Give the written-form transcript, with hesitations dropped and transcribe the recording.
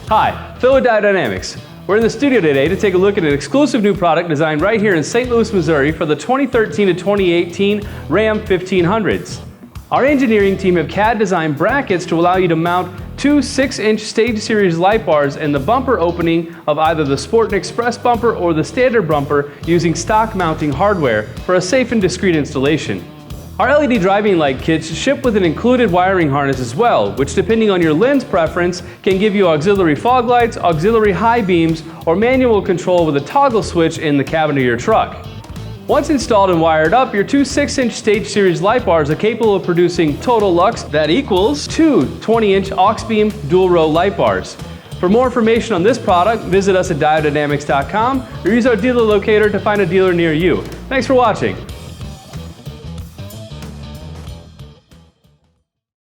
Hi, Phil with Diode Dynamics. We're in the studio today to take a look at an exclusive new product designed right here in St. Louis, Missouri for the 2013 to 2018 Ram 1500s. Our engineering team have CAD-designed brackets to allow you to mount two 6-inch Stage Series light bars in the bumper opening of either the Sport and Express bumper or the standard bumper using stock mounting hardware for a safe and discreet installation. Our LED driving light kits ship with an included wiring harness as well, which depending on your lens preference can give you auxiliary fog lights, auxiliary high beams, or manual control with a toggle switch in the cabin of your truck. Once installed and wired up, your two 6-inch Stage Series light bars are capable of producing total lux that equals two 20-inch aux beam dual row light bars. For more information on this product, visit us at diodedynamics.com or use our dealer locator to find a dealer near you. Thanks for watching.